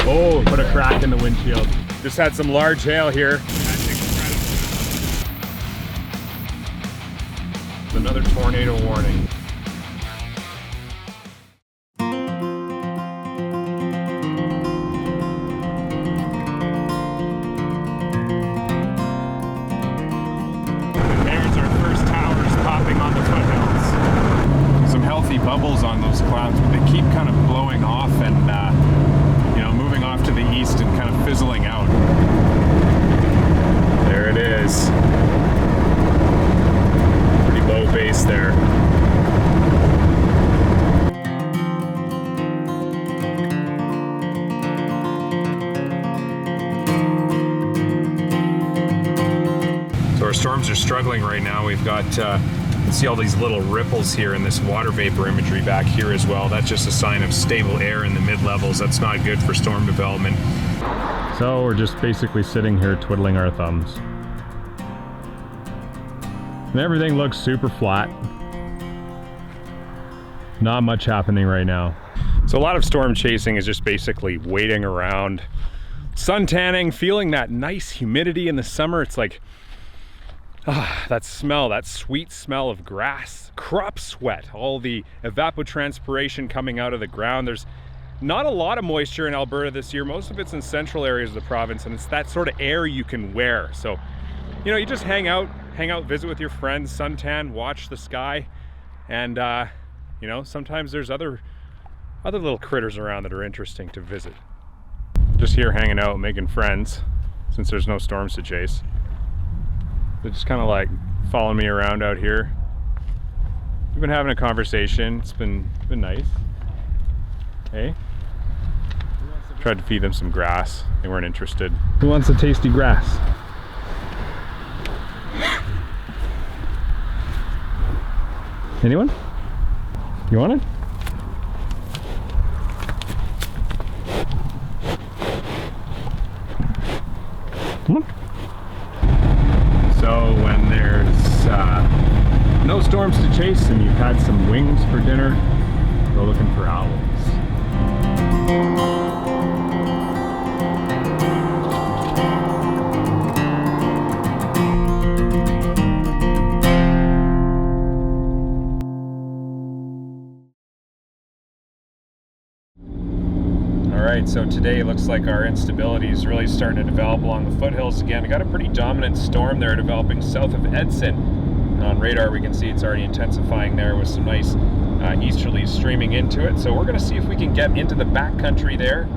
Oh, put a crack in the windshield. Just had some large hail here. Another tornado warning. There's our first towers popping on the foothills. Some healthy bubbles on those clouds, but they keep kind of blowing off and you know, moving off to the east and kind of fizzling out. There it is. Pretty low base there. So our storms are struggling right now. We've got, you can see all these little ripples here in this water vapor imagery back here as well. That's just a sign of stable air in the mid-levels. That's not good for storm development. So we're just basically sitting here twiddling our thumbs. And everything looks super flat. Not much happening right now. So a lot of storm chasing is just basically waiting around, sun tanning, feeling that nice humidity in the summer. It's like, that smell, that sweet smell of grass, crop sweat, all the evapotranspiration coming out of the ground. There's not a lot of moisture in Alberta this year. Most of it's in central areas of the province, and it's that sort of air you can wear. So, you know, you just hang out, visit with your friends, suntan, watch the sky, and you know, sometimes there's other little critters around that are interesting to visit. Just here hanging out, making friends, since there's no storms to chase. They're just kind of like following me around out here. We've been having a conversation. It's been nice. Hey? Tried to feed them some grass. They weren't interested. Who wants a tasty grass? Anyone? You want it? Come on. So when there's no storms to chase and you've had some wings for dinner, go looking for owls. Alright, so today it looks like our instability is really starting to develop along the foothills again. We got a pretty dominant storm there developing south of Edson. And on radar we can see it's already intensifying there with some nice easterlies streaming into it. So we're going to see if we can get into the backcountry there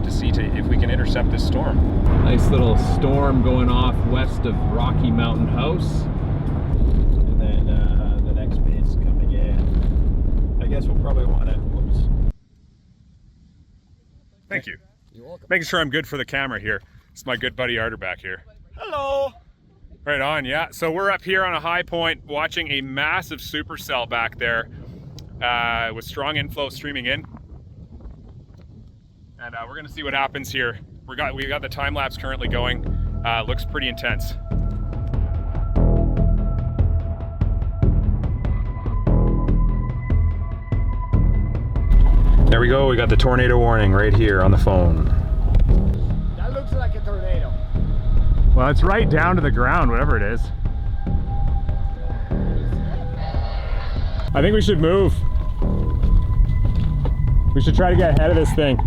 to see if we can intercept this storm. Nice little storm going off west of Rocky Mountain House. And then the next bit's coming in. I guess we'll probably want to, whoops. Thank you. You're welcome. Making sure I'm good for the camera here. It's my good buddy Arter back here. Hello. Right on, yeah. So we're up here on a high point watching a massive supercell back there with strong inflow streaming in. And we're gonna see what happens here. We got the time lapse currently going. Looks pretty intense. There we go, we got the tornado warning right here on the phone. That looks like a tornado. Well, it's right down to the ground, whatever it is. I think we should move. We should try to get ahead of this thing.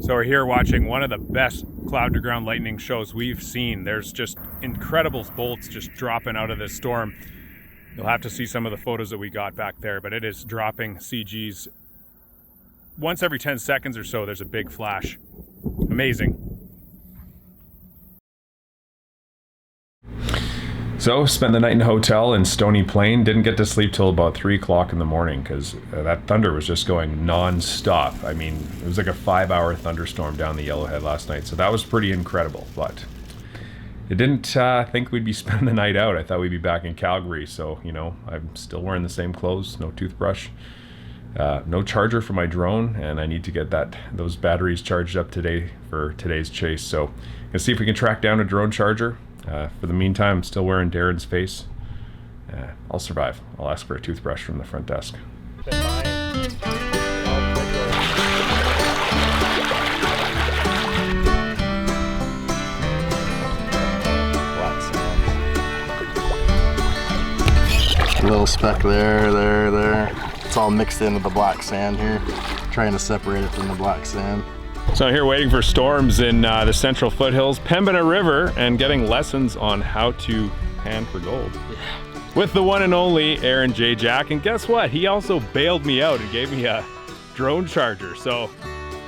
So we're here watching one of the best cloud to ground lightning shows we've seen. There's just incredible bolts just dropping out of this storm. You'll have to see some of the photos that we got back there, but it is dropping CGs. Once every 10 seconds or so, there's a big flash. Amazing. So, spent the night in a hotel in Stony Plain. Didn't get to sleep till about 3 o'clock in the morning because that thunder was just going non-stop. I mean, it was like a 5-hour thunderstorm down the Yellowhead last night. So that was pretty incredible, but I didn't think we'd be spending the night out. I thought we'd be back in Calgary. So, you know, I'm still wearing the same clothes, no toothbrush. No charger for my drone, and I need to get those batteries charged up today for today's chase. So let's see if we can track down a drone charger. For the meantime, I'm still wearing Darren's face. I'll survive. I'll ask for a toothbrush from the front desk. A little speck there. It's all mixed into the black sand here. Trying to separate it from the black sand. So I'm here waiting for storms in the central foothills, Pembina River, and getting lessons on how to pan for gold. With the one and only Aaron J. Jack, and guess what? He also bailed me out and gave me a drone charger. So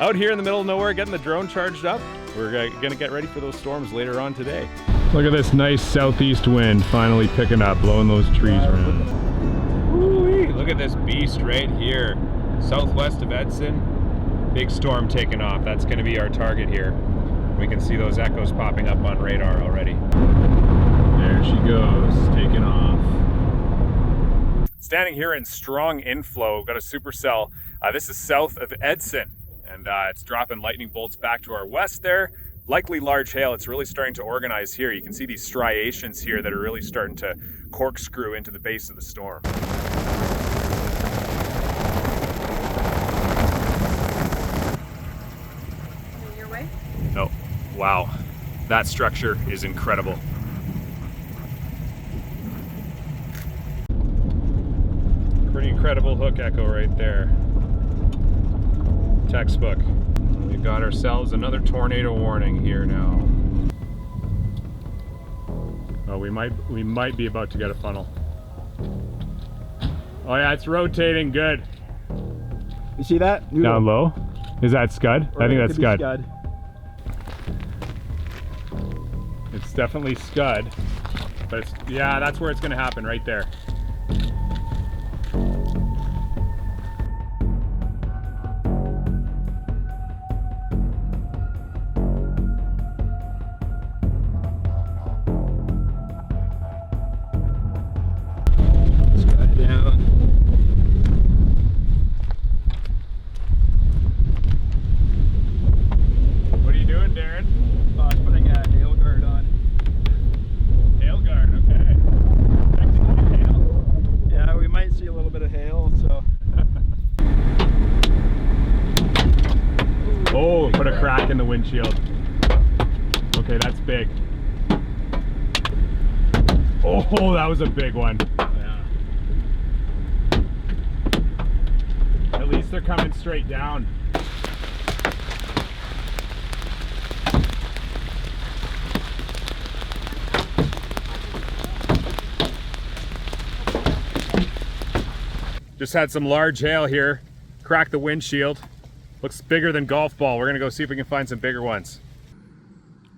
out here in the middle of nowhere getting the drone charged up, we're gonna get ready for those storms later on today. Look at this nice southeast wind finally picking up, blowing those trees around. Ooh-wee. Look at this beast right here. Southwest of Edson, big storm taking off. That's gonna be our target here. We can see those echoes popping up on radar already. There she goes, taking off. Standing here in strong inflow, got a supercell. This is south of Edson, and it's dropping lightning bolts back to our west there. Likely large hail. It's really starting to organize here. You can see these striations here that are really starting to corkscrew into the base of the storm. Your way? Oh, wow. That structure is incredible. Pretty incredible hook echo right there. Textbook. We got ourselves another tornado warning here now. Oh, we might be about to get a funnel. Oh yeah, it's rotating good. You see that? Noodle. Down low? Is that Scud? Or I think it that's could be Scud. It's definitely Scud. But it's, yeah, that's where it's gonna happen, right there. In the windshield. Okay, that's big. Oh, that was a big one. Yeah. At least they're coming straight down. Just had some large hail here. Cracked the windshield. Looks bigger than golf ball. We're gonna go see if we can find some bigger ones.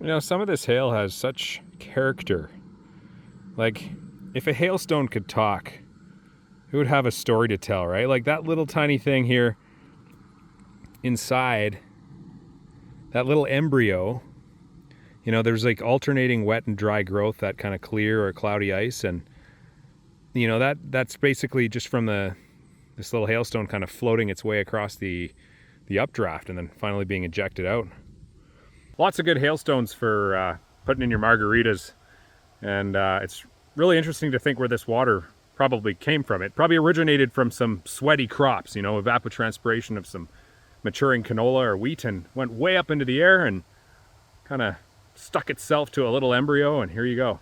You know, some of this hail has such character. Like, if a hailstone could talk, it would have a story to tell, right? Like that little tiny thing here inside, that little embryo, you know, there's like alternating wet and dry growth, that kind of clear or cloudy ice. And, you know, that's basically just from this little hailstone kind of floating its way across the updraft and then finally being ejected out. Lots of good hailstones for putting in your margaritas, and it's really interesting to think where this water probably came from. It probably originated from some sweaty crops, you know, evapotranspiration of some maturing canola or wheat, and went way up into the air and kind of stuck itself to a little embryo, and here you go.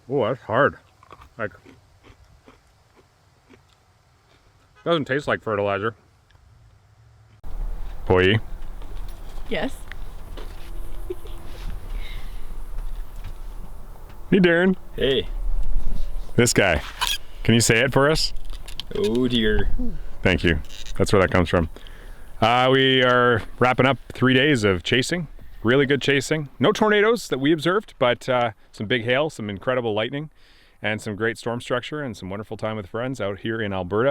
Oh, that's hard. Like, doesn't taste like fertilizer. Boy. Yes. Hey, Darren. Hey. This guy. Can you say it for us? Oh dear. Thank you. That's where that comes from. We are wrapping up 3 days of chasing. Really good chasing. No tornadoes that we observed, but some big hail, some incredible lightning, and some great storm structure, and some wonderful time with friends out here in Alberta.